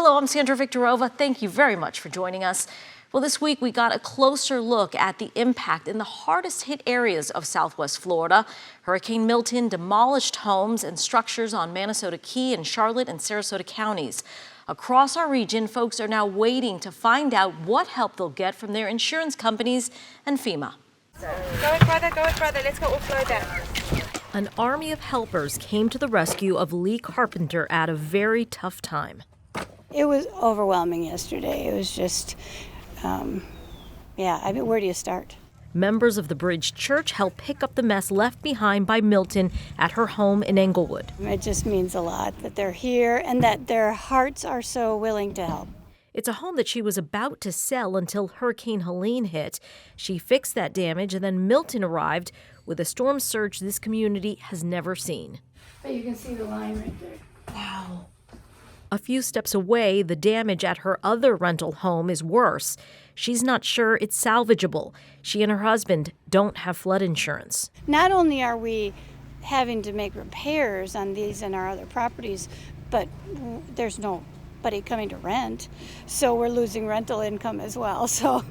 Hello, I'm Sandra Viktorova. Thank you very much for joining us. Well, this week we got a closer look at the impact in the hardest hit areas of Southwest Florida. Hurricane Milton demolished homes and structures on Manasota Key in Charlotte and Sarasota counties. Across our region, folks are now waiting to find out what help they'll get from their insurance companies and FEMA. Go with brother, let's go offload that. An army of helpers came to the rescue of Lee Carpenter at a very tough time. It was overwhelming yesterday. It was just, where do you start? Members of the Bridge Church helped pick up the mess left behind by Milton at her home in Englewood. It just means a lot that they're here and that their hearts are so willing to help. It's a home that she was about to sell until Hurricane Helene hit. She fixed that damage, and then Milton arrived with a storm surge this community has never seen. But you can see the line right there. Wow. A few steps away, the damage at her other rental home is worse. She's not sure it's salvageable. She and her husband don't have flood insurance. Not only are we having to make repairs on these and our other properties, but there's nobody coming to rent. So we're losing rental income as well. So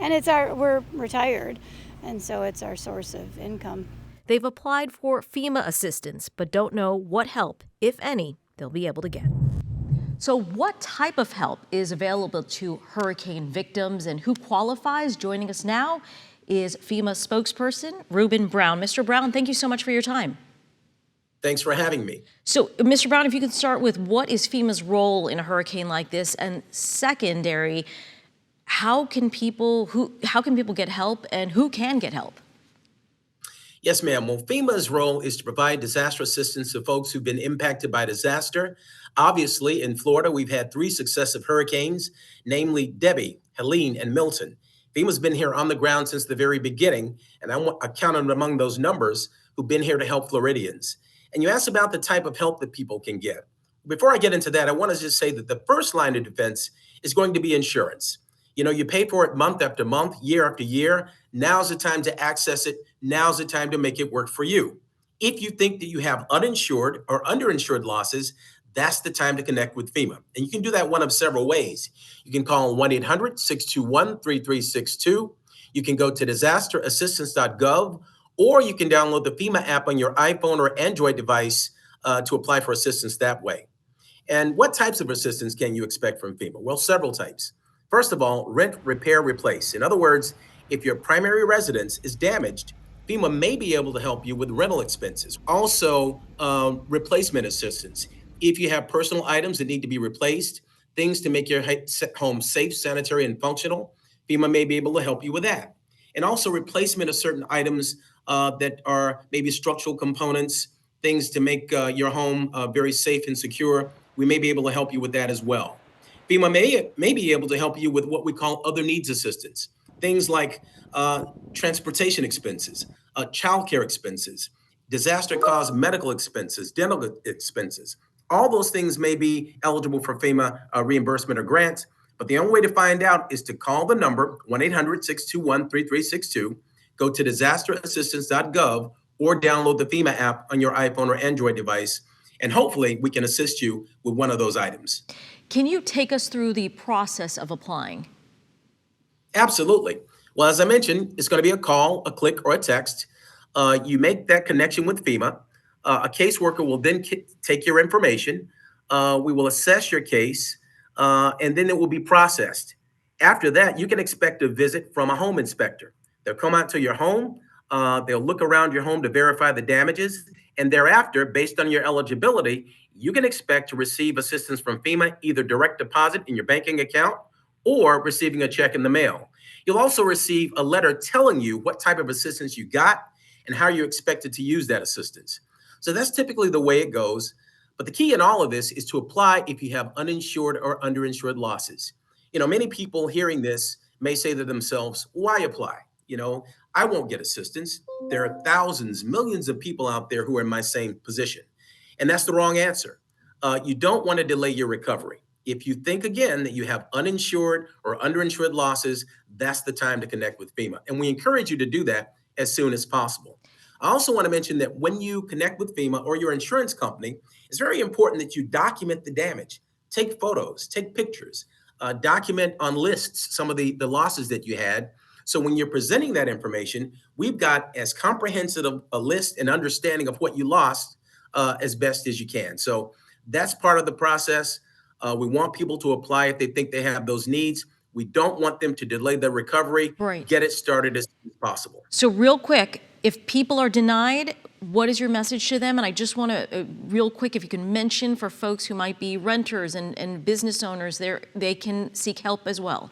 we're retired, and so it's our source of income. They've applied for FEMA assistance, but don't know what help, if any, they'll be able to get. So what type of help is available to hurricane victims and who qualifies? Joining us now is FEMA spokesperson Ruben Brown. Mr. Brown, thank you so much for your time. Thanks for having me. So, Mr. Brown, if you could start with what is FEMA's role in a hurricane like this, and secondary, how can people get help and who can get help? Yes, ma'am. Well, FEMA's role is to provide disaster assistance to folks who've been impacted by disaster. Obviously, in Florida, we've had 3 successive hurricanes, namely Debbie, Helene, and Milton. FEMA's been here on the ground since the very beginning, and I counted among those numbers who've been here to help Floridians. And you asked about the type of help that people can get. Before I get into that, I want to just say that the first line of defense is going to be insurance. You pay for it month after month, year after year. Now's the time to access it. Now's the time to make it work for you. If you think that you have uninsured or underinsured losses, that's the time to connect with FEMA. And you can do that one of several ways. You can call 1-800-621-3362. You can go to disasterassistance.gov, or you can download the FEMA app on your iPhone or Android device to apply for assistance that way. And what types of assistance can you expect from FEMA? Well, several types. First of all, rent, repair, replace. In other words, if your primary residence is damaged, FEMA may be able to help you with rental expenses. Also, replacement assistance. If you have personal items that need to be replaced, things to make your home safe, sanitary, and functional, FEMA may be able to help you with that. And also replacement of certain items that are maybe structural components, things to make your home very safe and secure. We may be able to help you with that as well. FEMA may be able to help you with what we call other needs assistance, things like transportation expenses, childcare expenses, disaster-caused medical expenses, dental expenses. All those things may be eligible for FEMA reimbursement or grants, but the only way to find out is to call the number 1-800-621-3362, go to disasterassistance.gov, or download the FEMA app on your iPhone or Android device, and hopefully we can assist you with one of those items. Can you take us through the process of applying? Absolutely. Well, as I mentioned, it's going to be a call, a click, or a text. You make that connection with FEMA. A caseworker will then take your information. We will assess your case, and then it will be processed. After that, you can expect a visit from a home inspector. They'll come out to your home. They'll look around your home to verify the damages. And thereafter, based on your eligibility, you can expect to receive assistance from FEMA, either direct deposit in your banking account or receiving a check in the mail. You'll also receive a letter telling you what type of assistance you got and how you're expected to use that assistance. So that's typically the way it goes. But the key in all of this is to apply if you have uninsured or underinsured losses. Many people hearing this may say to themselves, why apply? I won't get assistance. There are thousands, millions of people out there who are in my same position. And that's the wrong answer. You don't want to delay your recovery. If you think again that you have uninsured or underinsured losses, that's the time to connect with FEMA. And we encourage you to do that as soon as possible. I also want to mention that when you connect with FEMA or your insurance company, it's very important that you document the damage. take photos, take pictures, document on lists some of the losses that you had. So when you're presenting that information, we've got as comprehensive a list and understanding of what you lost as best as you can. So that's part of the process. We want people to apply if they think they have those needs. We don't want them to delay their recovery. Right. Get it started as soon as possible. So real quick, if people are denied, what is your message to them? And I just want to, real quick, if you can mention for folks who might be renters and business owners, they can seek help as well.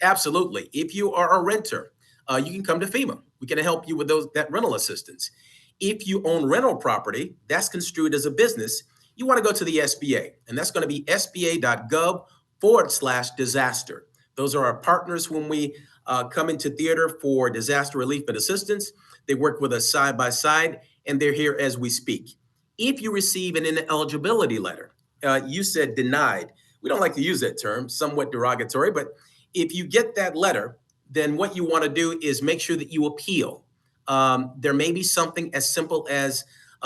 Absolutely. If you are a renter, you can come to FEMA. We can help you with that rental assistance. If you own rental property, that's construed as a business, you want to go to the SBA, and that's going to be sba.gov/disaster. Those are our partners when we come into theater for disaster relief and assistance. They work with us side by side, and they're here as we speak. If you receive an ineligibility letter, you said denied. We don't like to use that term, somewhat derogatory, but if you get that letter, then what you want to do is make sure that you appeal. There may be something as simple as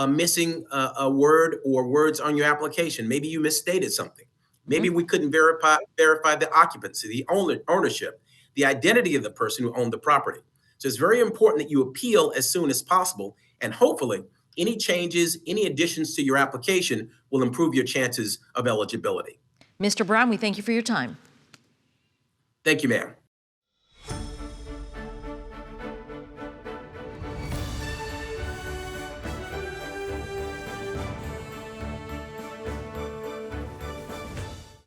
missing a word or words on your application. Maybe you misstated something. Maybe we couldn't verify the occupancy, the ownership, the identity of the person who owned the property. So it's very important that you appeal as soon as possible, and hopefully any changes, any additions to your application will improve your chances of eligibility. Mr. Brown, we thank you for your time. Thank you, ma'am.